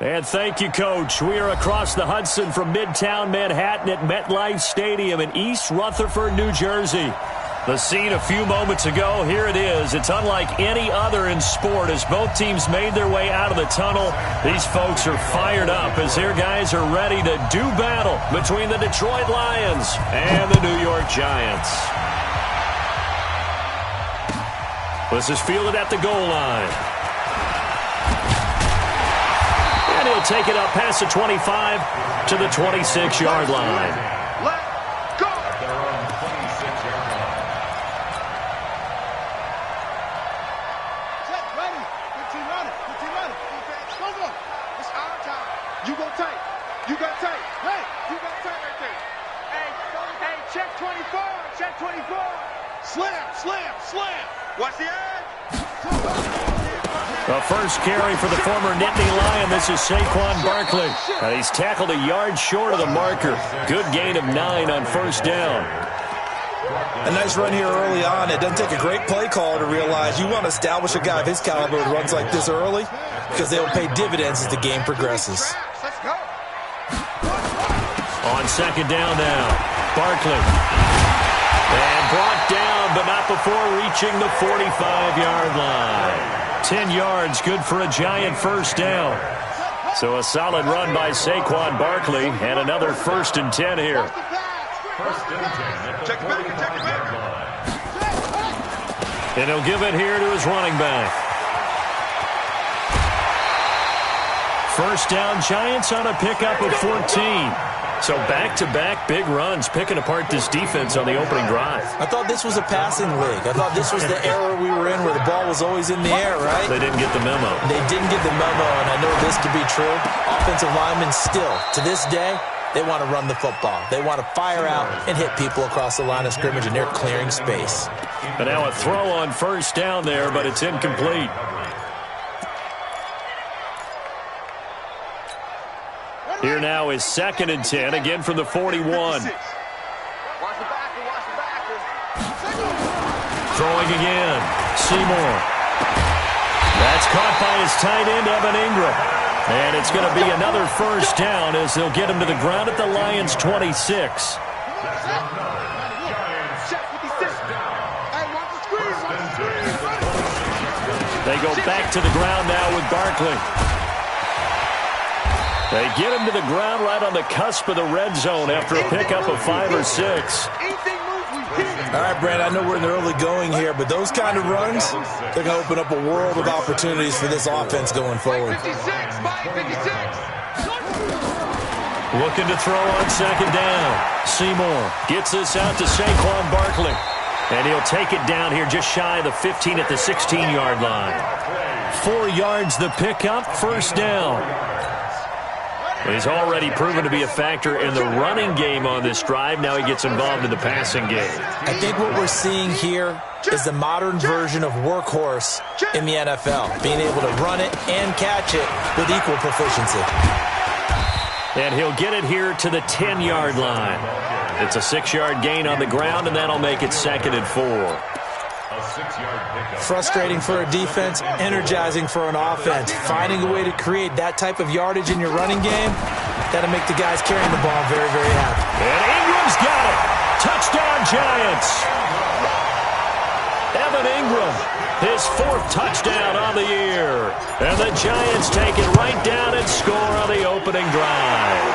And thank you, Coach. We are across the Hudson from Midtown Manhattan at MetLife Stadium in East Rutherford, New Jersey. The scene a few moments ago, here it is. It's unlike any other in sport as both teams made their way out of the tunnel. These folks are fired up as their guys are ready to do battle between the Detroit Lions and the New York Giants. This is fielded at the goal line. And he'll take it up past the 25 to the 26-yard line. Let's go! Check, ready. 15 running. 15 running. Defense, come on. It's our time. You go tight. You got tight. Hey, you got tight right there. Hey, check 24. Check 24. Slam, slam, slam. Watch the edge. The first carry for the former Nittany Lion. This is Saquon Barkley. He's tackled a yard short of the marker. Good gain of 9 on first down. A nice run here early on. It doesn't take a great play caller to realize you want to establish a guy of his caliber who runs like this early because they will pay dividends as the game progresses. On second down now, Barkley. And brought down, but not before reaching the 45-yard line. 10 yards, good for a Giant first down. So a solid run by Saquon Barkley, and another 1st and 10 here. And he'll give it here to his running back. First down, Giants on a pickup of 14. So back-to-back big runs, picking apart this defense on the opening drive. I thought this was a passing league. I thought this was the era we were in where the ball was always in the air, right? They didn't get the memo. They didn't get the memo, and I know this to be true. Offensive linemen still, to this day, they want to run the football. They want to fire out and hit people across the line of scrimmage, and they're clearing space. But now a throw on first down there, but it's incomplete. Here now is 2nd and 10, again from the 41. Throwing again. Seymour. That's caught by his tight end, Evan Ingram. And it's going to be another first down as they'll get him to the ground at the Lions' 26. They go back to the ground now with Barkley. They get him to the ground right on the cusp of the red zone after a pickup of 5 or 6. All right, Brad, I know we're in the early going here, but those kind of runs, they're going to open up a world of opportunities for this offense going forward. Looking to throw on second down. Seymour gets this out to Saquon Barkley. And he'll take it down here just shy of the 15 at the 16-yard line. 4 yards the pickup, first down. He's already proven to be a factor in the running game on this drive. Now he gets involved in the passing game. I think what we're seeing here is the modern version of workhorse in the NFL, being able to run it and catch it with equal proficiency. And he'll get it here to the 10-yard line. It's a 6-yard gain on the ground, and that'll make it 2nd and 4. Frustrating for a defense, energizing for an offense. Finding a way to create that type of yardage in your running game, that'll make the guys carrying the ball very, very happy. And Ingram's got it. Touchdown, Giants. Evan Ingram, his 4th touchdown on the year. And the Giants take it right down and score on the opening drive.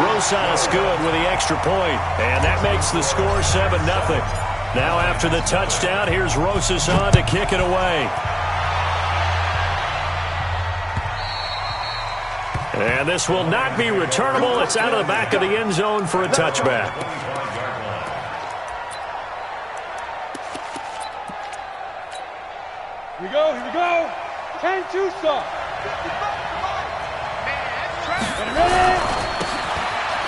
Rosas good with the extra point, and that makes the score 7-0. Now after the touchdown, here's Rosas on to kick it away. And this will not be returnable. It's out of the back of the end zone for a touchback. Here we go, here we go. 10-2 stop.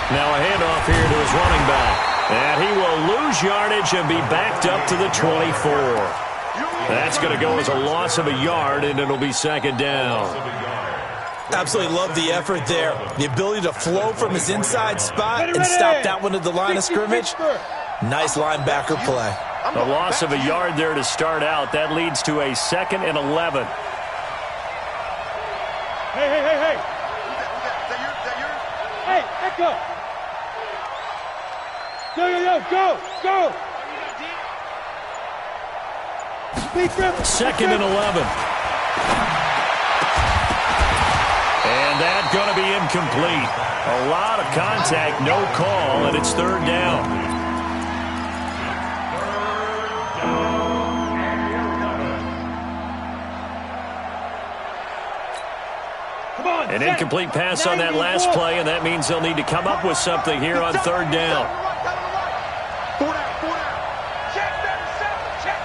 Now a handoff here to his running back. And he will lose yardage and be backed up to the 24. That's going to go as a loss of a yard, and it'll be 2nd down. Absolutely love the effort there. The ability to flow from his inside spot and stop that one at the line of scrimmage. Nice linebacker play. A loss of a yard there to start out. That leads to a 2nd and 11. Hey, hey, hey, hey. Is that yours? Hey, Echo. Go. Second and 11. And that's going to be incomplete. A lot of contact, no call, and it's third down. An incomplete pass on that last play, and that means they'll need to come up with something here on third down. Four down. Check 37.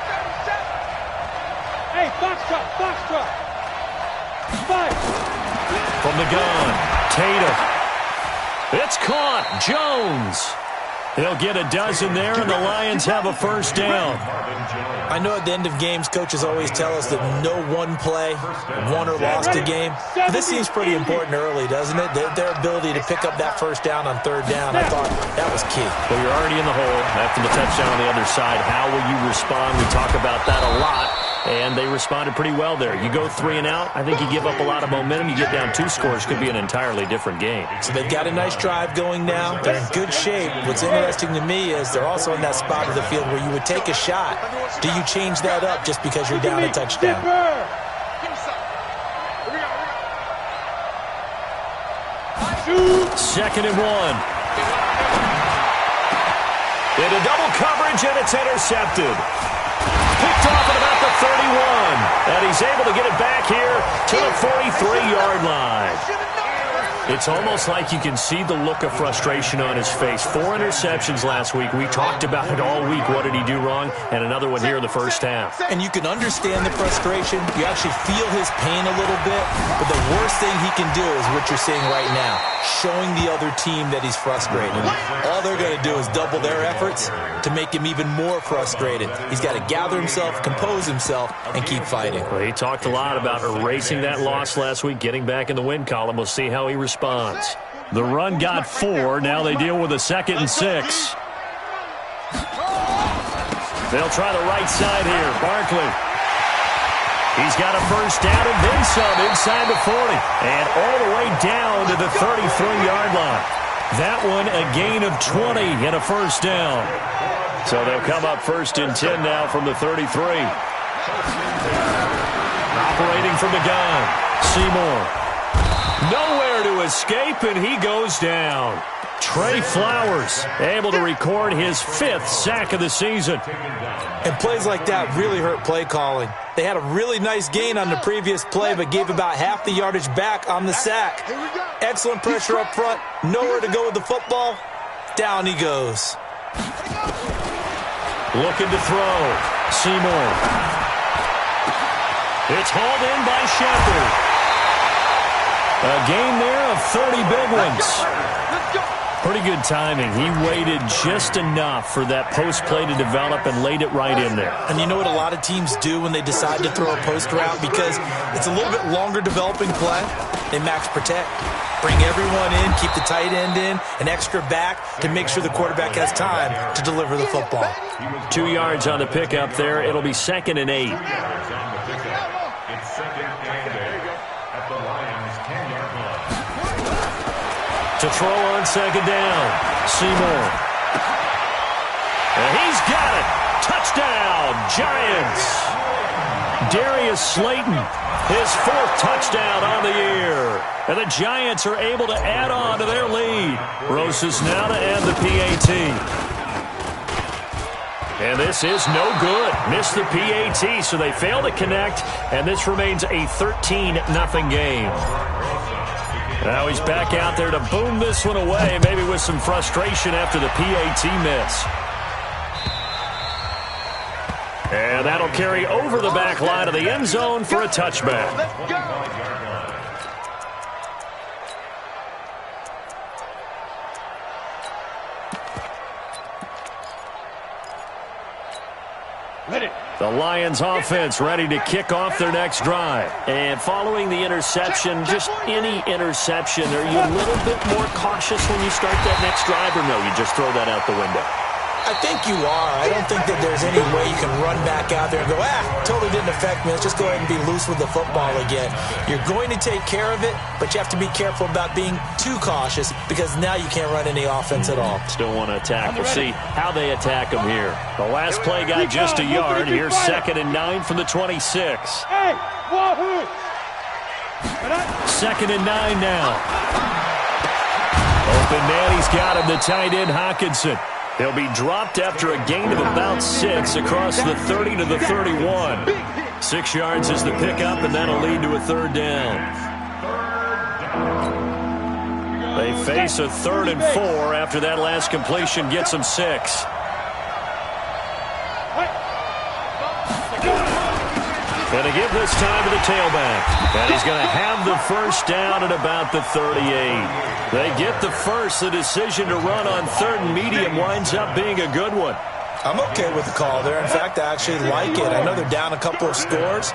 Hey, box truck. Five. From the gun, Tatum. It's caught. Jones. They'll get a dozen there, and the Lions have a first down. I know at the end of games, coaches always tell us that no one play won or lost a game. But this seems pretty important early, doesn't it? Their ability to pick up that first down on third down, I thought that was key. Well, you're already in the hole after the touchdown on the other side. How will you respond? We talk about that a lot. And they responded pretty well there. You go 3 and out, I think you give up a lot of momentum. You get down 2 scores, could be an entirely different game. So they've got a nice drive going now. They're in good shape. What's interesting to me is they're also in that spot of the field where you would take a shot. Do you change that up just because you're down a touchdown? Second and 1. Into double coverage, and it's intercepted. Picked off at about the 31. And he's able to get it back here to the 43-yard line. It's almost like you can see the look of frustration on his face. 4 interceptions last week. We talked about it all week. What did he do wrong? And another one here in the first half. And you can understand the frustration. You actually feel his pain a little bit. But the worst thing he can do is what you're seeing right now, showing the other team that he's frustrated. All they're going to do is double their efforts to make him even more frustrated. He's got to gather himself, compose himself, and keep fighting. Well, he talked a lot about erasing that loss last week, getting back in the win column. We'll see how he responds. The run got 4. Now they deal with a 2nd and 6. They'll try the right side here. Barkley. He's got a first down and then some inside the 40. And all the way down to the 33-yard line. That one a gain of 20 and a first down. So they'll come up first and 10 now from the 33. Operating from the gun, Seymour. Nowhere to escape, and he goes down. Trey Flowers able to record his 5th sack of the season. And plays like that really hurt play calling. They had a really nice gain on the previous play, but gave about half the yardage back on the sack. Excellent pressure up front. Nowhere to go with the football. Down he goes. Looking to throw. Seymour. It's hauled in by Shepard. A gain there of 30 big ones. Pretty good timing. He waited just enough for that post play to develop and laid it right in there. And you know what a lot of teams do when they decide to throw a post route? Because it's a little bit longer developing play. They max protect. Bring everyone in, keep the tight end in, an extra back to make sure the quarterback has time to deliver the football. 2 yards on the pickup there. It'll be 2nd and 8. To throw on 2nd down, Seymour. And he's got it. Touchdown, Giants. Darius Slayton, his 4th touchdown on the year. And the Giants are able to add on to their lead. Rosas now to end the PAT. And this is no good. Missed the PAT, so they fail to connect. And this remains a 13-0 game. Now he's back out there to boom this one away, maybe with some frustration after the PAT miss. And that'll carry over the back line of the end zone for a touchback. Let's go. The Lions offense ready to kick off their next drive. And following the interception, just any interception, are you a little bit more cautious when you start that next drive, or no, you just throw that out the window? I think you are. I don't think that there's any way you can run back out there and go, totally didn't affect me. Let's just go ahead and be loose with the football again. You're going to take care of it, but you have to be careful about being too cautious because now you can't run any offense at all. Still want to attack. We'll see how they attack him here. The last play got just a yard. Here's 2nd and 9 from the 26. Hey, wahoo! 2nd and 9 now. Open man, he's got him, the tight end Hawkinson. He'll be dropped after a gain of about 6 across the 30 to the 31. 6 yards is the pickup, and that'll lead to a 3rd down. They face a 3rd and 4 after that last completion gets them 6. Going to give this time to the tailback. And he's going to have the first down at about the 38. They get the first. The decision to run on 3rd and medium winds up being a good one. I'm okay with the call there. In fact, I actually like it. I know they're down a couple of scores,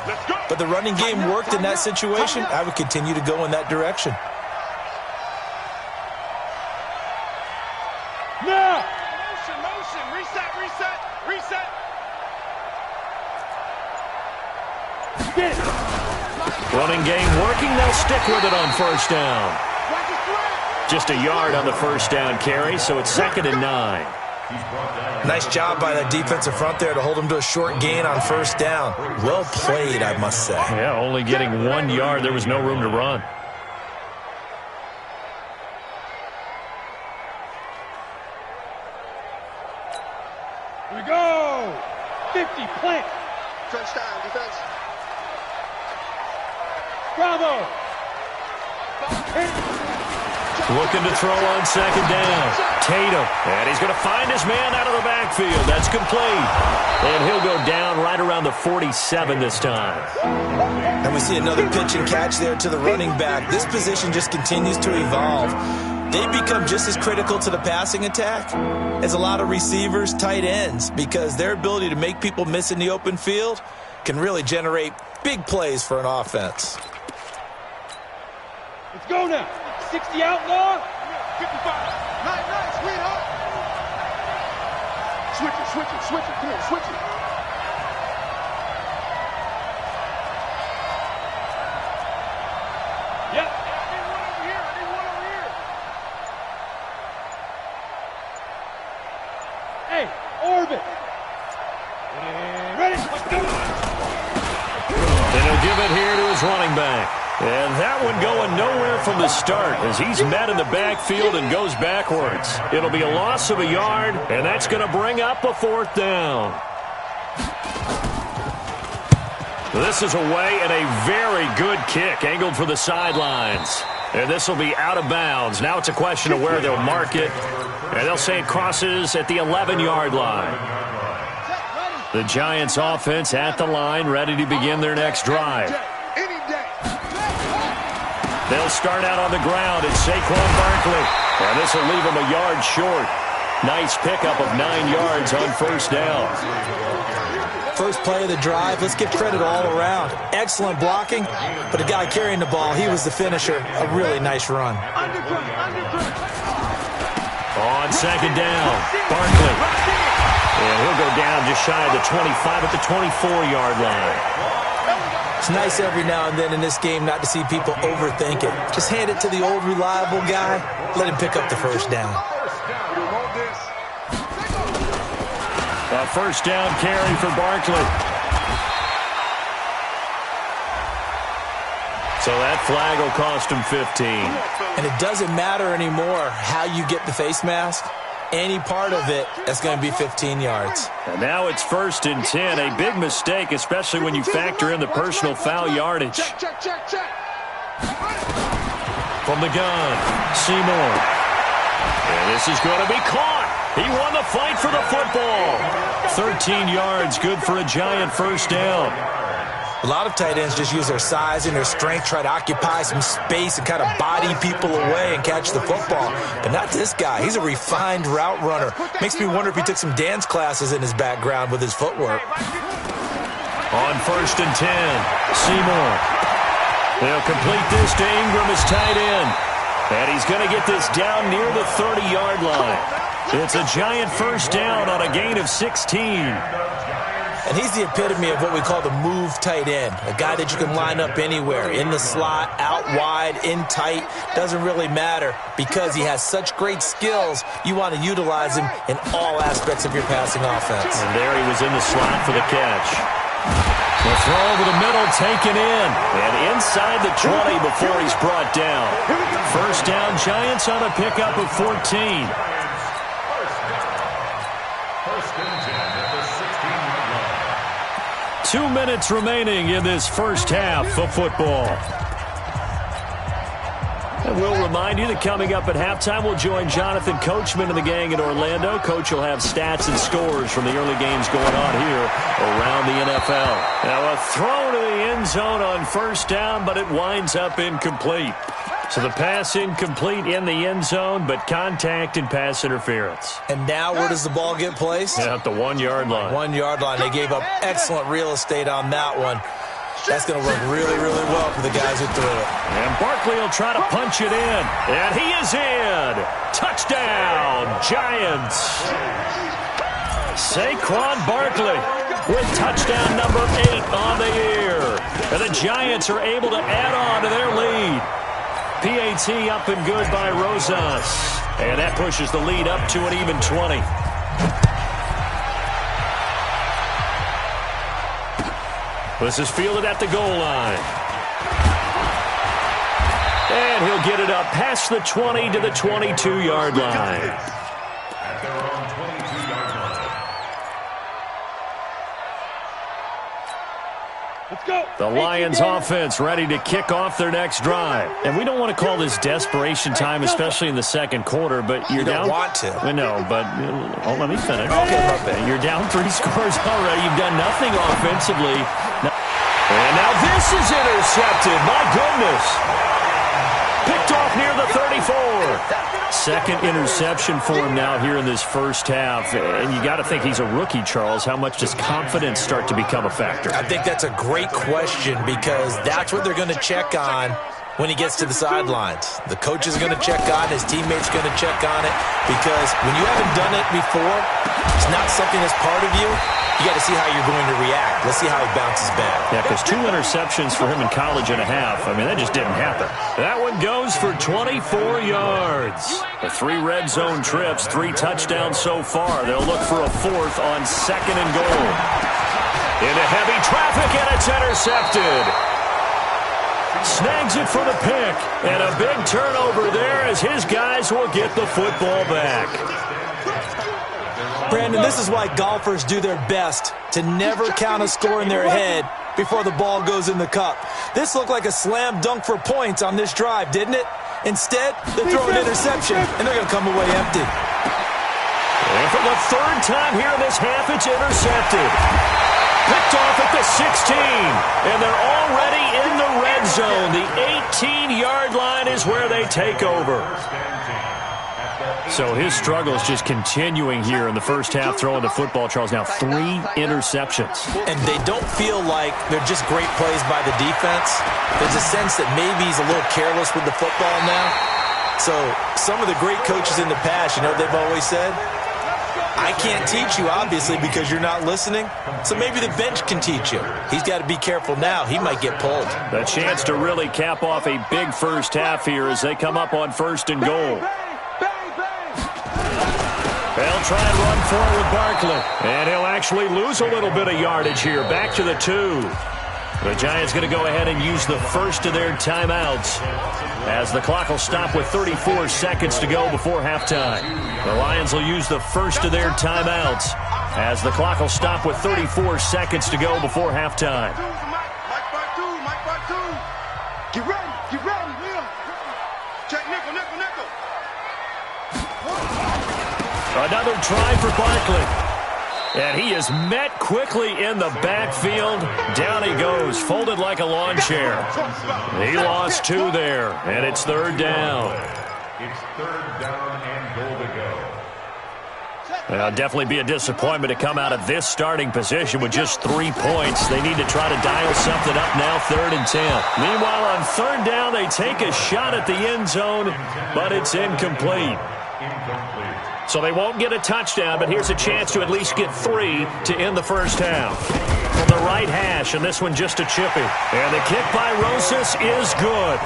but the running game worked in that situation. I would continue to go in that direction. Now! Motion. Reset. Running game working. They'll stick with it on 1st down. Just a yard on the 1st down carry, so it's 2nd and 9. Nice job by that defensive front there to hold him to a short gain on 1st down. Well played, I must say. Yeah, only getting 1 yard. There was no room to run. Here we go! 50, plant. Touchdown, defense. Bravo! Looking to throw on 2nd down. Tatum. And he's going to find his man out of the backfield. That's complete. And he'll go down right around the 47 this time. And we see another pitch and catch there to the running back. This position just continues to evolve. They become just as critical to the passing attack as a lot of receivers, tight ends, because their ability to make people miss in the open field can really generate big plays for an offense. Let's go now. 60 outlaw. 55. Nice, sweetheart. Switch it. Come on, switch it. Yep. I need one over here. Hey, orbit. Ready. Let's go. And he'll give it here to his running back. And that one going nowhere from the start as he's met in the backfield and goes backwards. It'll be a loss of a yard, and that's going to bring up a 4th down. This is away and a very good kick angled for the sidelines. And this will be out of bounds. Now it's a question of where they'll mark it. And they'll say it crosses at the 11-yard line. The Giants offense at the line, ready to begin their next drive. They'll start out on the ground. It's Saquon Barkley. And this will leave him a yard short. Nice pickup of 9 yards on 1st down. First play of the drive. Let's give credit all around. Excellent blocking, but the guy carrying the ball, he was the finisher. A really nice run. On 2nd down, Barkley. And he'll go down just shy of the 25 at the 24-yard line. It's nice every now and then in this game not to see people overthink it. Just hand it to the old reliable guy. Let him pick up the 1st down. A 1st down carry for Barkley. So that flag will cost him 15. And it doesn't matter anymore how you get the face mask. Any part of it, that's going to be 15 yards. And now it's 1st and 10. A big mistake, especially when you factor in the personal foul yardage. From the gun, Seymour. And this is going to be caught. He won the fight for the football. 13 yards, good for a Giant 1st down. A lot of tight ends just use their size and their strength, try to occupy some space and kind of body people away and catch the football. But not this guy. He's a refined route runner. Makes me wonder if he took some dance classes in his background with his footwork. On 1st and 10, Seymour. They'll complete this to Ingram as tight end. And he's going to get this down near the 30-yard line. It's a Giant first down on a gain of 16. And he's the epitome of what we call the move tight end, a guy that you can line up anywhere, in the slot, out wide, in tight, doesn't really matter because he has such great skills. You want to utilize him in all aspects of your passing offense. And there he was in the slot for the catch. The throw over the middle taken in, and inside the 20 before he's brought down. First down, Giants on a pickup of 14. 2 minutes remaining in this first half of football. And we'll remind you that coming up at halftime, we'll join Jonathan Coachman and the gang in Orlando. Coach will have stats and scores from the early games going on here around the NFL. Now a throw to the end zone on first down, but it winds up incomplete. So the pass incomplete in the end zone, but contact and pass interference. And now where does the ball get placed? Yeah, at the 1 yard line. 1 yard line. They gave up excellent real estate on that one. That's going to work really, really well for the guys who threw it. And Barkley will try to punch it in. And he is in. Touchdown, Giants. Saquon Barkley with touchdown number 8 on the year. And the Giants are able to add on to their lead. PAT up and good by Rosas. And that pushes the lead up to an even 20. This is fielded at the goal line. And he'll get it up past the 20 to the 22-yard line. Let's go. The Lions offense ready to kick off their next drive. And we don't want to call this desperation time, especially in the second quarter, but you're down. You don't want to. I know, but let me finish. Okay, my bad. You're down 3 scores already. You've done nothing offensively. And now this is intercepted. My goodness. Picked off near the 34. Second interception for him now here in this first half. And you got to think he's a rookie, Charles. How much does confidence start to become a factor? I think that's a great question because that's what they're going to check on when he gets to the sidelines. The coach is going to check on, his teammates are going to check on it because when you haven't done it before, it's not something that's part of you. You got to see how you're going to react. Let's see how he bounces back. Yeah, because 2 interceptions for him in college and a half. I mean, that just didn't happen. That one goes for 24 yards. The 3 red zone trips, 3 touchdowns so far. They'll look for a 4th on 2nd and goal. Into heavy traffic, and it's intercepted. Snags it for the pick, and a big turnover there as his guys will get the football back. Brandon, this is why golfers do their best to never count a score in their head before the ball goes in the cup. This looked like a slam dunk for points on this drive, didn't it? Instead, they're throwing an interception, and they're going to come away empty. And for the 3rd time here in this half, it's intercepted. Picked off at the 16, and they're already in the red zone. The 18-yard line is where they take over. So his struggle is just continuing here in the first half, throwing the football, Charles. Now 3 interceptions. And they don't feel like they're just great plays by the defense. There's a sense that maybe he's a little careless with the football now. So some of the great coaches in the past, you know what they've always said? I can't teach you, obviously, because you're not listening. So maybe the bench can teach you. He's got to be careful now. He might get pulled. A chance to really cap off a big first half here as they come up on 1st and goal. They'll try and run forward with Barkley. And he'll actually lose a little bit of yardage here. Back to the 2. The Giants going to go ahead and use the first of their timeouts as the clock will stop with 34 seconds to go before halftime. The Lions will use the first of their timeouts as the clock will stop with 34 seconds to go before halftime. Get ready, Will. Check nickel. Another try for Barkley. And he is met quickly in the backfield. Down he goes, folded like a lawn chair. He lost 2 there, and it's 3rd down. It's 3rd down and goal to go. Well, definitely be a disappointment to come out of this starting position with just 3 points. They need to try to dial something up now, 3rd and 10. Meanwhile, on 3rd down, they take a shot at the end zone, but it's incomplete. Incomplete. So they won't get a touchdown, but here's a chance to at least get 3 to end the first half. From the right hash, and this one just a chippy. And the kick by Rosas is good.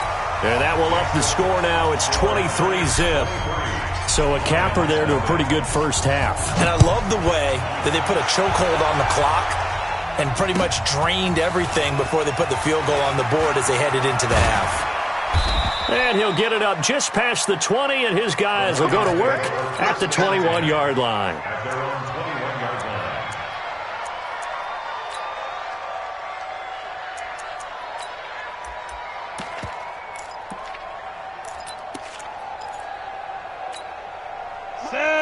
And that will up the score now. It's 23-zip. So a capper there to a pretty good first half. And I love the way that they put a chokehold on the clock and pretty much drained everything before they put the field goal on the board as they headed into the half. And he'll get it up just past the 20, and his guys will go to work at the 21-yard line. At their own 21-yard line.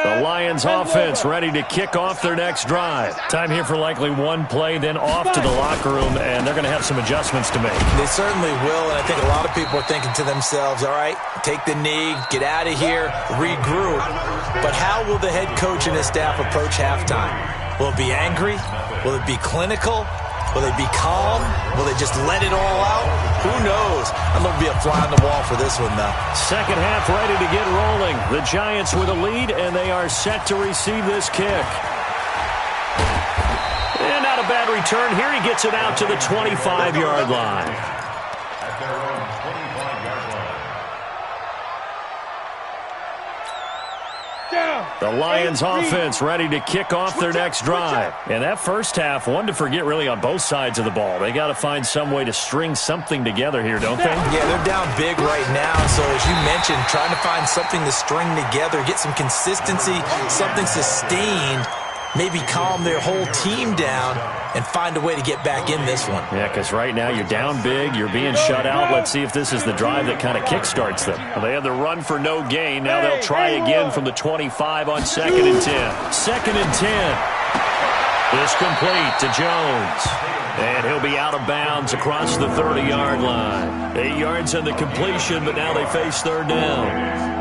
The Lions offense ready to kick off their next drive. Time here for likely one play, then off to the locker room, and they're going to have some adjustments to make. They certainly will, and I think a lot of people are thinking to themselves, all right, take the knee, get out of here, regroup. But how will the head coach and his staff approach halftime? Will it be angry? Will it be clinical? Will they be calm? Will they just let it all out? Who knows? I'm going to be a fly on the wall for this one, though. Second half ready to get rolling. The Giants with a lead, and they are set to receive this kick. And not a bad return. Here he gets it out to the 25-yard line. At their own 25-yard line. The Lions offense ready to kick off their next drive. And that first half, one to forget really on both sides of the ball. They got to find some way to string something together here, don't they? Yeah, they're down big right now. So as you mentioned, trying to find something to string together, get some consistency, something sustained, maybe calm their whole team down and find a way to get back in this one. Yeah, because right now you're down big, you're being shut out. Let's see if this is the drive that kind of kickstarts them. Well, they had the run for no gain. Now they'll try again from the 25 on 2nd and 10. 2nd and 10. Is complete to Jones. And he'll be out of bounds across the 30-yard line. 8 yards on the completion, but now they face third down.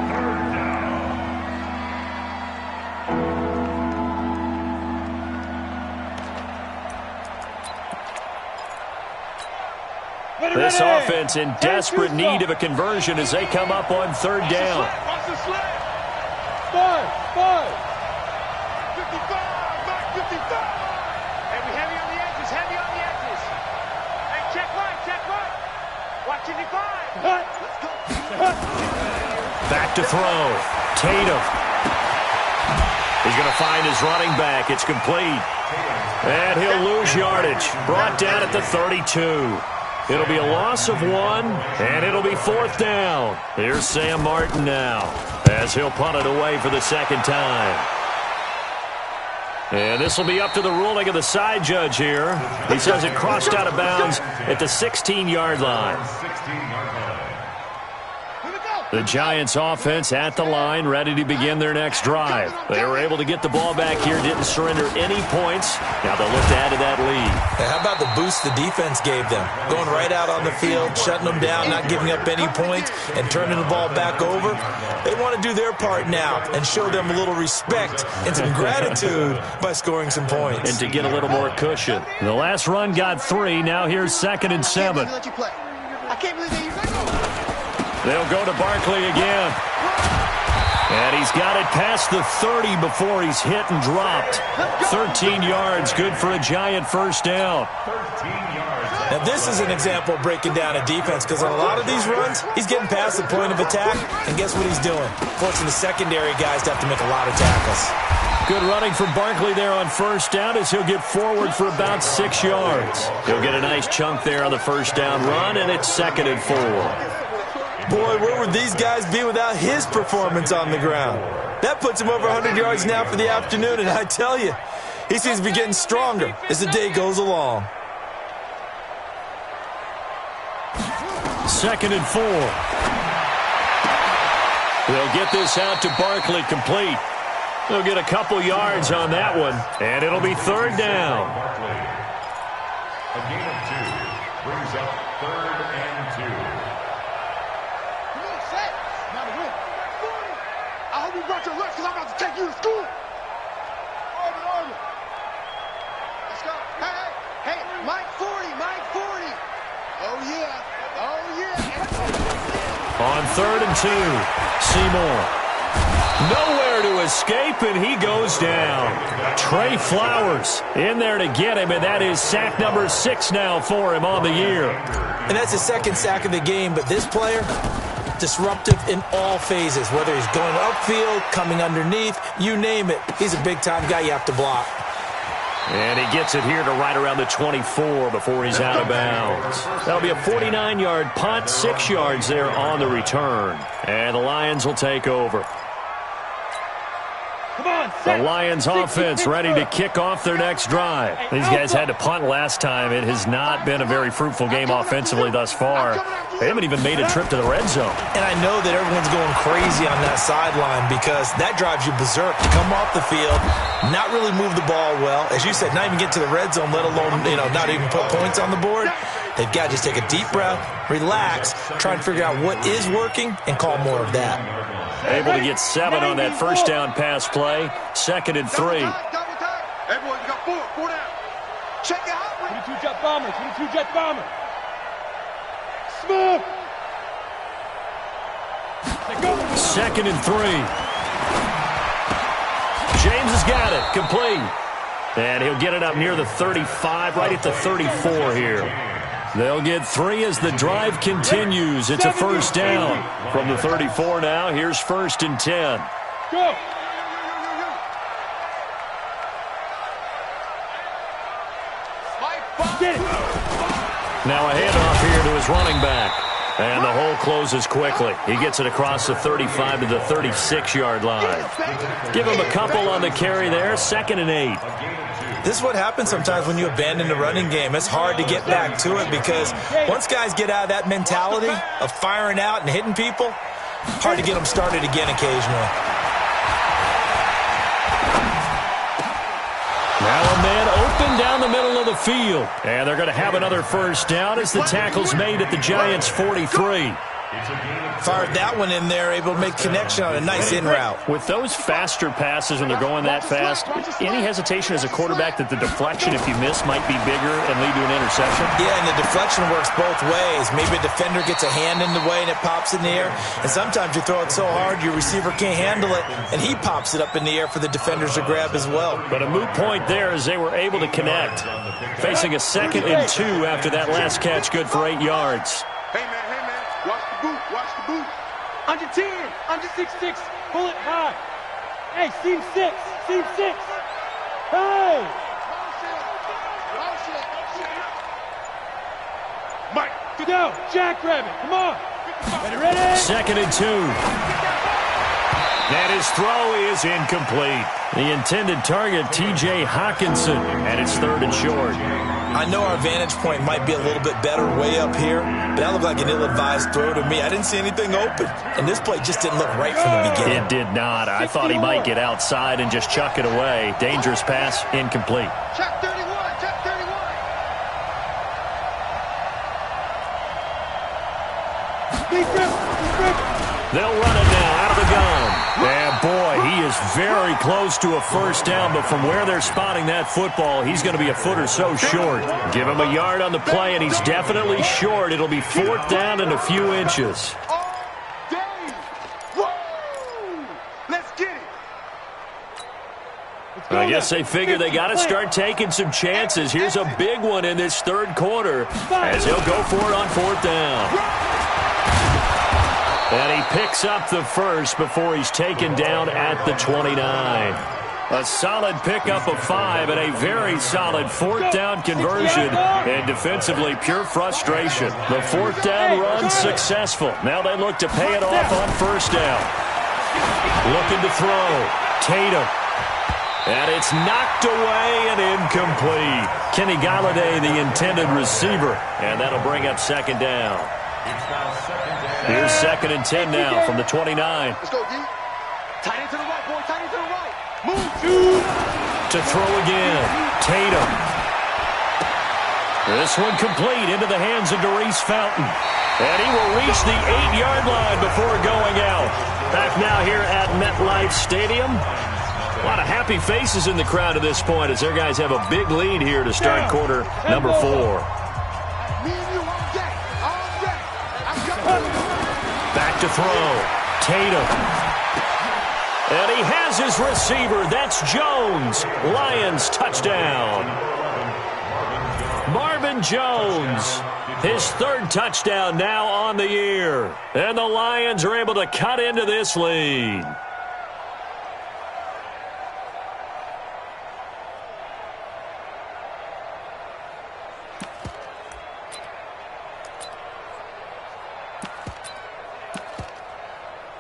This offense in desperate need of a conversion as they come up on third down. Watch the slip. 5. 55, back 55. Hey, we heavy on the edges, heavy on the edges. Hey, check right. Watch 55. Back to throw. Tatum. He's going to find his running back. It's complete. And he'll lose yardage. Brought down at the 32. It'll be a loss of 1, and it'll be fourth down. Here's Sam Martin now, as he'll punt it away for the second time. And this will be up to the ruling of the side judge here. He says it crossed out of bounds at the 16-yard line. 16-yard line. The Giants offense at the line, ready to begin their next drive. They were able to get the ball back here, didn't surrender any points. Now they'll look to add to that lead. And how about the boost the defense gave them? Going right out on the field, shutting them down, not giving up any points, and turning the ball back over. They want to do their part now and show them a little respect and some gratitude by scoring some points. And to get a little more cushion. The last run got 3. Now here's 2nd and 7. I can't believe they let go. They'll go to Barkley again. And he's got it past the 30 before he's hit and dropped. 13 yards, good for a Giant first down. 13 yards. Now this is an example of breaking down a defense, because on a lot of these runs, he's getting past the point of attack, and guess what he's doing? Forcing the secondary guys to have to make a lot of tackles. Good running from Barkley there on first down as he'll get forward for about 6 yards. He'll get a nice chunk there on the first down run, and it's 2nd and 4. Boy, where would these guys be without his performance on the ground? That puts him over 100 yards now for the afternoon, and I tell you, he seems to be getting stronger as the day goes along. 2nd and 4. They'll get this out to Barkley, complete. They'll get a couple yards on that one, and it'll be third down. Barkley. A gain of 2 brings up 3rd and 2. I hope you brought your lunch because I'm about to take you to school. Order. Let's go. Hey, Mike 40. Oh, yeah. On 3rd and 2, Seymour. Nowhere to escape, and he goes down. Trey Flowers in there to get him, and that is sack number 6 now for him on the year. And that's his second sack of the game, but this player, disruptive in all phases, whether he's going upfield, coming underneath, you name it. He's a big-time guy you have to block. And he gets it here to right around the 24 before he's out of bounds. That'll be a 49-yard punt, 6 yards there on the return. And the Lions will take over. The Lions offense ready to kick off their next drive. These guys had to punt last time. It has not been a very fruitful game offensively thus far. They haven't even made a trip to the red zone. And I know that everyone's going crazy on that sideline because that drives you berserk to come off the field, not really move the ball well. As you said, not even get to the red zone, let alone, not even put points on the board. They've got to just take a deep breath, relax, try and figure out what is working, and call more of that. Able to get 7 on that first down pass play. 2nd and 3. Double time. Everyone, you got 4 down. Check it out. 22 jet bomber, 22 jet bomber. Smith. 2nd and 3. James has got it. Complete. And he'll get it up near the 35, right at the 34 here. They'll get 3 as the drive continues. It's a first down. From the 34 now, here's 1st and 10. Go. Now a handoff here to his running back. And the hole closes quickly. He gets it across the 35 to the 36-yard line. Give him a couple on the carry there. 2nd and 8. This is what happens sometimes when you abandon the running game. It's hard to get back to it because once guys get out of that mentality of firing out and hitting people, hard to get them started again occasionally. Now a man open down the middle of the field. And they're going to have another first down as the tackle's made at the Giants' 43. Fired that one in there, able to make connection on a nice in route. With those faster passes when they're going that fast, any hesitation as a quarterback that the deflection, if you miss, might be bigger and lead to an interception? Yeah, and the deflection works both ways. Maybe a defender gets a hand in the way and it pops in the air. And sometimes you throw it so hard your receiver can't handle it, and he pops it up in the air for the defenders to grab as well. But a moot point there as they were able to connect. Facing a 2nd and 2 after that last catch, good for 8 yards. Hey, man. Watch the boot. Watch the boot. Under 10. Under 6-6. Pull it high. Hey, seam 6. Seam 6. Hey. Mike. Go. Jackrabbit. Come on. Ready? 2nd and 2. And his throw is incomplete. The intended target, T.J. Hawkinson, and it's 3rd and short. I know our vantage point might be a little bit better way up here, but that looked like an ill-advised throw to me. I didn't see anything open, and this play just didn't look right from the beginning. It did not. I thought he might get outside and just chuck it away. Dangerous pass, incomplete. Check 31. Check 31. They'll run it now out of the gun. And boy, he is very close to a first down, but from where they're spotting that football, he's going to be a foot or so short. Give him a yard on the play, and he's definitely short. It'll be 4th down and a few inches. Let's get it. I guess they figure they got to start taking some chances. Here's a big one in this 3rd quarter as he'll go for it on 4th down. And he picks up the first before he's taken down at the 29. A solid pickup of 5 and a very solid 4th down conversion. And defensively, pure frustration. The 4th down run successful. Now they look to pay it off on 1st down. Looking to throw. Tatum. And it's knocked away and incomplete. Kenny Galladay, the intended receiver. And that'll bring up 2nd down. Here's 2nd and 10 now from the 29. Let's go, D. Tight end to the right, boy. Tight end to the right. Move. To throw again. Tatum. This one complete into the hands of Darius Fountain. And he will reach the 8-yard line before going out. Back now here at MetLife Stadium. A lot of happy faces in the crowd at this point as their guys have a big lead here to start quarter number 4. Back to throw. Tatum. And he has his receiver. That's Jones. Lions touchdown. Marvin Jones, his third touchdown now on the year. And the Lions are able to cut into this lead.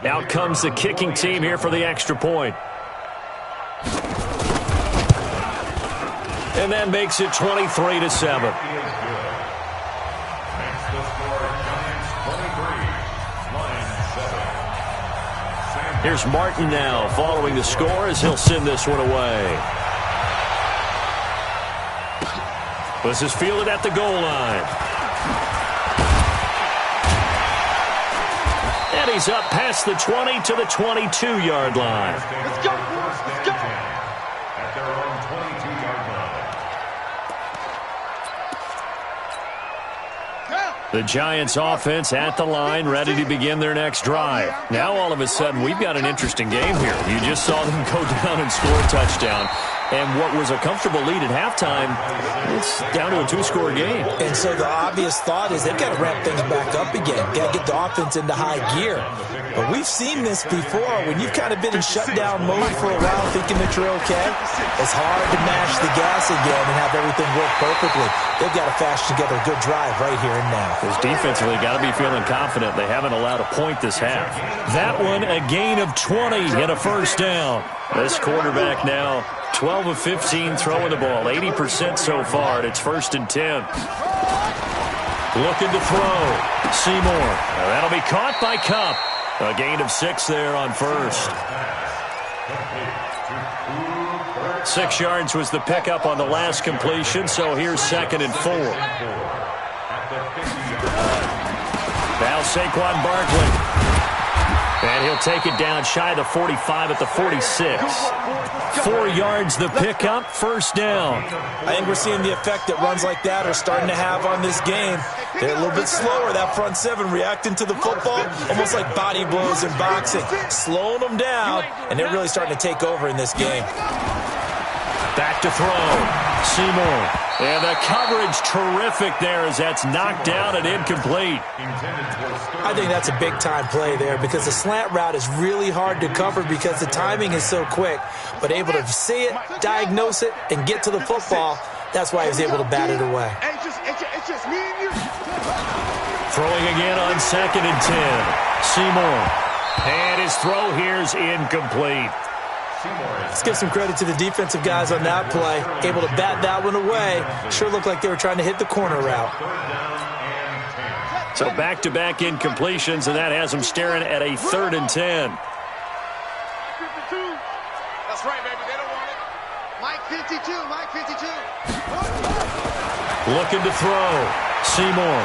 Out comes the kicking team here for the extra point. And that makes it 23-7. Here's Martin now following the score as he'll send this one away. This is fielded at the goal line. And he's up past the 20 to the 22-yard line. Let's go, boys. Let's go. At their own 22-yard line. The Giants offense at the line, ready to begin their next drive. Now all of a sudden we've got an interesting game here. You just saw them go down and score a touchdown. And what was a comfortable lead at halftime, it's down to a two-score game. And so the obvious thought is they've got to ramp things back up again. Got to get the offense into high gear. But we've seen this before. When you've kind of been in shutdown mode for a while thinking that you're okay, it's hard to mash the gas again and have everything work perfectly. They've got to fashion together a good drive right here and now. Because defensively, got to be feeling confident. They haven't allowed a point this half. That one, a gain of 20 and a first down. This quarterback now 12 of 15 throwing the ball, 80% so far, and it's 1st and 10. Looking to throw. Seymour. That'll be caught by Kupp. A gain of 6 there on first. 6 yards was the pickup on the last completion, so here's 2nd and 4. Now Saquon Barkley. And he'll take it down shy of the 45 at the 46. 4 yards the pickup, first down. I think we're seeing the effect that runs like that are starting to have on this game. They're a little bit slower, that front seven, reacting to the football, almost like body blows in boxing, slowing them down, and they're really starting to take over in this game. Back to throw. Seymour. And the coverage terrific there as that's knocked down and incomplete. I think that's a big-time play there because the slant route is really hard to cover because the timing is so quick. But able to see it, diagnose it, and get to the football, that's why he was able to bat it away. It's just me and you. Throwing again on 2nd and 10. Seymour. And his throw here's incomplete. Let's give some credit to the defensive guys on that play. Able to bat that one away. Sure looked like they were trying to hit the corner route. So back-to-back incompletions, and that has them staring at a 3rd and 10. That's right, baby. They don't want it. Mike 52. Mike 52. Looking to throw. Seymour.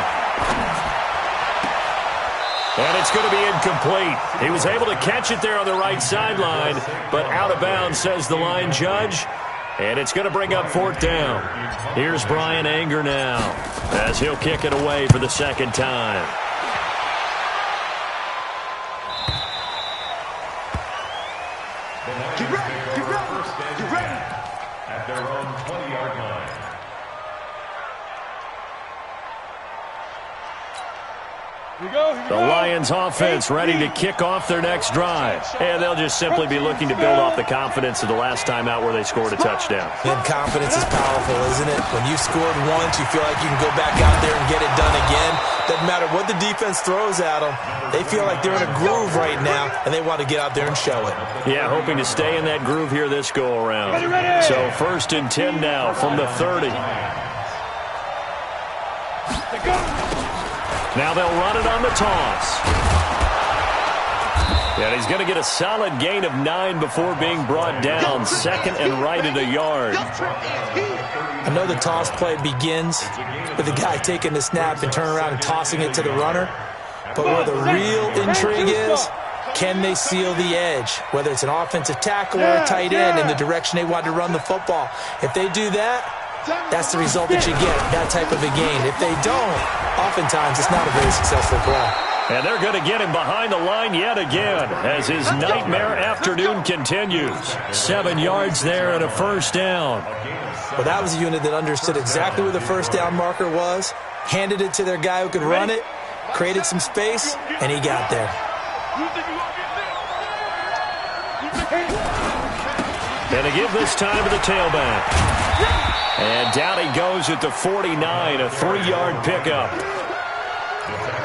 And it's going to be incomplete. He was able to catch it there on the right sideline, but out of bounds, says the line judge. And it's going to bring up 4th down. Here's Brian Anger now as he'll kick it away for the 2nd time. Get ready. Get ready. Get ready. At their own 20-yard line. The Lions offense ready to kick off their next drive. And they'll just simply be looking to build off the confidence of the last time out where they scored a touchdown. And confidence is powerful, isn't it? When you've scored once, you feel like you can go back out there and get it done again. Doesn't matter what the defense throws at them. They feel like they're in a groove right now, and they want to get out there and show it. Yeah, hoping to stay in that groove here this go-around. So 1st and 10 now from the 30. Now they'll run it on the toss. And he's going to get a solid gain of 9 before being brought down. 2nd and right at a yard. I know the toss play begins with the guy taking the snap and turning around and tossing it to the runner. But where the real intrigue is, can they seal the edge? Whether it's an offensive tackle or a tight end in the direction they want to run the football. If they do that, that's the result that you get, that type of a gain. If they don't, oftentimes it's not a very successful play. And they're going to get him behind the line yet again as his nightmare afternoon continues. 7 yards there and a first down. Well, that was a unit that understood exactly where the first down marker was, handed it to their guy who could run it, created some space, and he got there. And they give this time to the tailback. And down he goes at the 49, a 3-yard pickup.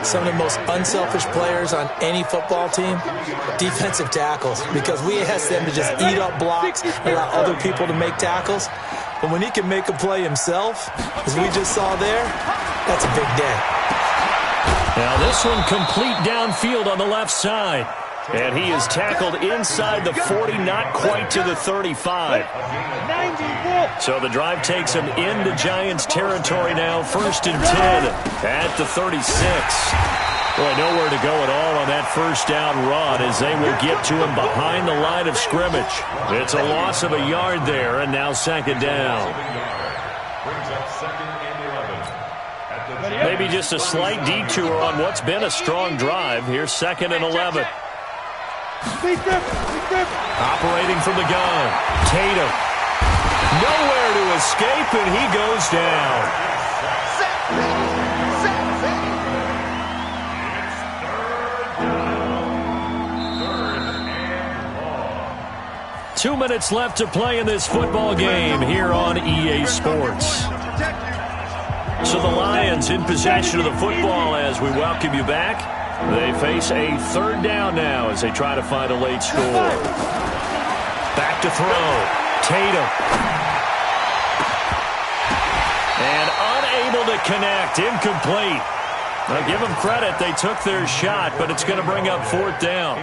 Some of the most unselfish players on any football team, defensive tackles, because we ask them to just eat up blocks and allow other people to make tackles. But when he can make a play himself, as we just saw there, that's a big day. Now this one complete downfield on the left side. And he is tackled inside the 40, not quite to the 35. So the drive takes him into Giants territory now, 1st and 10 at the 36. Boy, nowhere to go at all on that first down run as they will get to him behind the line of scrimmage. It's a loss of a yard there, and now 2nd down. Maybe just a slight detour on what's been a strong drive. Here's 2nd and 11. Operating from the gun, Tatum. Nowhere to escape, and he goes down. 2 minutes left to play in this football game here on EA Sports. So the Lions in possession of the football as we welcome you back. They face a 3rd down now as they try to find a late score. Back to throw. Tatum. And unable to connect. Incomplete. Now give them credit. They took their shot, but it's going to bring up 4th down.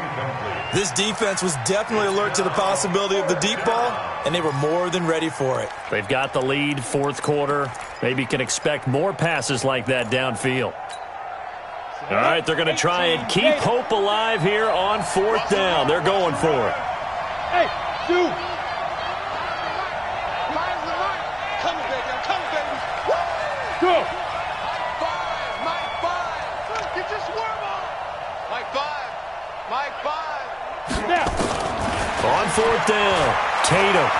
This defense was definitely alert to the possibility of the deep ball, and they were more than ready for it. They've got the lead, 4th quarter. Maybe can expect more passes like that downfield. All right, they're going to try and keep hope alive here on 4th down. They're going for it. Hey, dude. Come, baby. Come, baby. Go. Mike 5. Get your swerve on. Mike 5. Now. On 4th down, Tatum.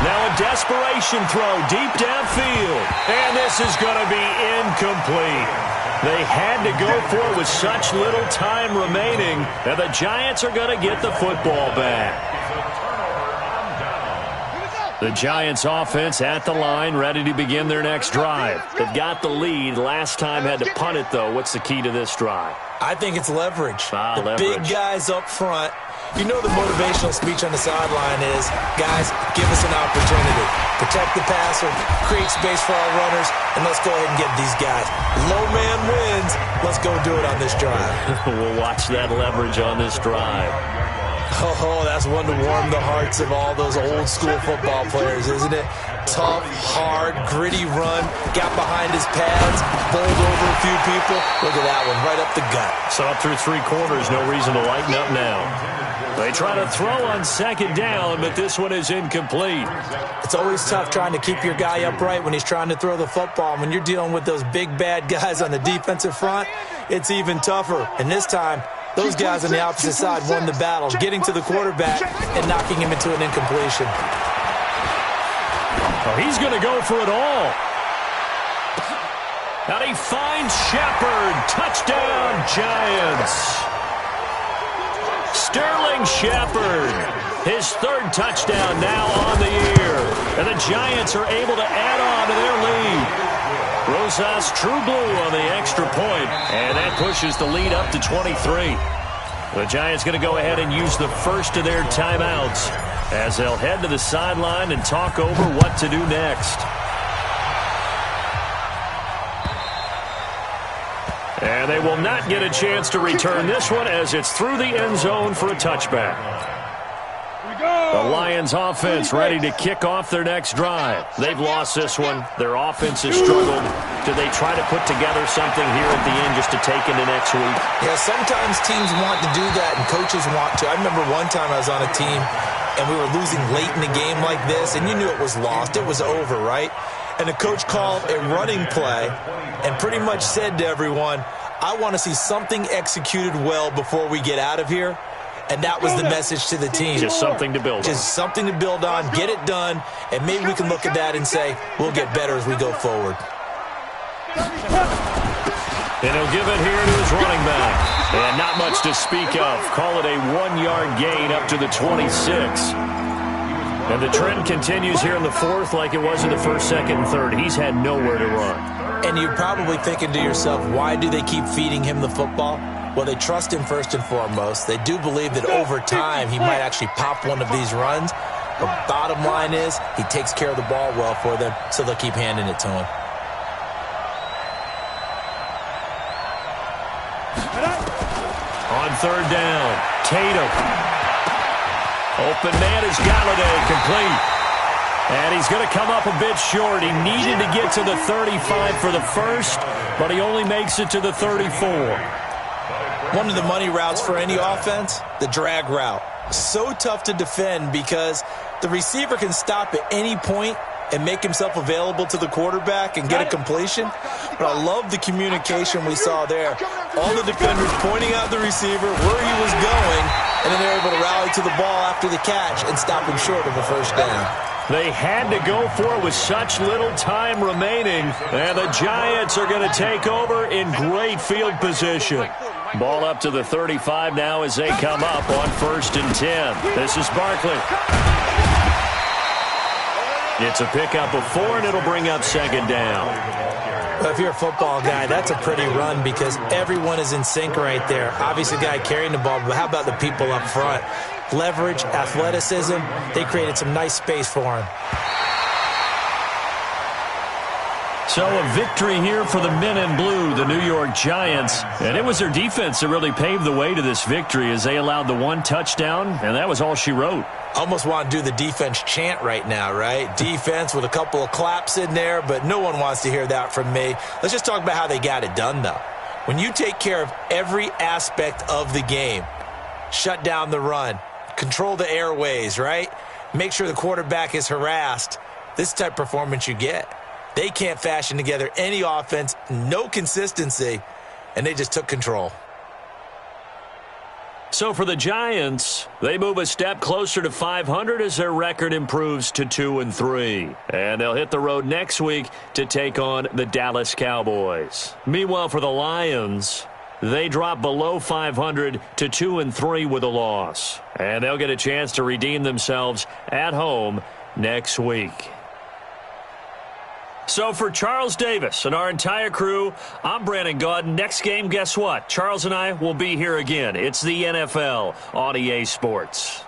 Now a desperation throw deep downfield. And this is going to be incomplete. They had to go for it with such little time remaining, and the Giants are going to get the football back. The Giants offense at the line, ready to begin their next drive. They've got the lead. Last time had to punt it, though. What's the key to this drive? I think it's leverage. Leverage. Big guys up front. You know the motivational speech on the sideline is, guys, give us an opportunity. Protect the passer, create space for our runners, and let's go ahead and get these guys. Low man wins. Let's go do it on this drive. We'll watch that leverage on this drive. Oh, that's one to warm the hearts of all those old school football players, isn't it? Tough, hard, gritty run, got behind his pads, bowled over a few people. Look at that one, right up the gut. So up through 3 quarters, no reason to lighten up now. They try to throw on 2nd down, but this one is incomplete. It's always tough trying to keep your guy upright when he's trying to throw the football. When you're dealing with those big, bad guys on the defensive front, it's even tougher. And this time, those guys on the opposite side won the battle, getting to the quarterback and knocking him into an incompletion. Oh, he's going to go for it all. And he finds Shepard. Touchdown, Giants. Sterling Shepard, his 3rd touchdown now on the year. And the Giants are able to add on to their lead. Rosas True Blue on the extra point, and that pushes the lead up to 23. The Giants going to go ahead and use the first of their timeouts as they'll head to the sideline and talk over what to do next. And they will not get a chance to return this one as it's through the end zone for a touchback. The Lions offense ready to kick off their next drive. They've lost this one. Their offense has struggled. Do they try to put together something here at the end just to take into next week? Yeah, sometimes teams want to do that and coaches want to. I remember one time I was on a team and we were losing late in the game like this, and you knew it was lost. It was over, right? And the coach called a running play and pretty much said to everyone, I want to see something executed well before we get out of here. And that was the message to the team. Just something to build on. Just something to build on, get it done, and maybe we can look at that and say, we'll get better as we go forward. And he'll give it here to his running back. And not much to speak of. Call it a 1-yard gain up to the 26. And the trend continues here in the fourth like it was in the first, second, and third. He's had nowhere to run. And you're probably thinking to yourself, why do they keep feeding him the football? Well, they trust him first and foremost. They do believe that over time he might actually pop one of these runs. The bottom line is he takes care of the ball well for them, so they'll keep handing it to him. On third down, Tatum. Open man is Galladay, complete. And he's going to come up a bit short. He needed to get to the 35 for the first, but he only makes it to the 34. One of the money routes for any offense, the drag route. So tough to defend because the receiver can stop at any point and make himself available to the quarterback and get a completion. But I love the communication we saw there. All the defenders pointing out the receiver, where he was going, and then they're able to rally to the ball after the catch and stop him short of a first down. They had to go for it with such little time remaining. And the Giants are going to take over in great field position. Ball up to the 35 now as they come up on 1st and 10. This is Barkley. It's a pickup of 4, and it'll bring up 2nd down. Well, if you're a football guy, that's a pretty run because everyone is in sync right there. Obviously, the guy carrying the ball, but how about the people up front? Leverage, athleticism, they created some nice space for him. So a victory here for the men in blue, the New York Giants. And it was their defense that really paved the way to this victory as they allowed the 1 touchdown, and that was all she wrote. Almost want to do the defense chant right now, right? Defense with a couple of claps in there, but no one wants to hear that from me. Let's just talk about how they got it done, though. When you take care of every aspect of the game, shut down the run, control the airways, right? Make sure the quarterback is harassed. This type of performance you get. They can't fashion together any offense, no consistency, and they just took control. So for the Giants, they move a step closer to 500 as their record improves to 2-3. And they'll hit the road next week to take on the Dallas Cowboys. Meanwhile, for the Lions, they drop below 500 to 2-3 with a loss. And they'll get a chance to redeem themselves at home next week. So for Charles Davis and our entire crew, I'm Brandon Gaudin. Next game, guess what? Charles and I will be here again. It's the NFL on EA Sports.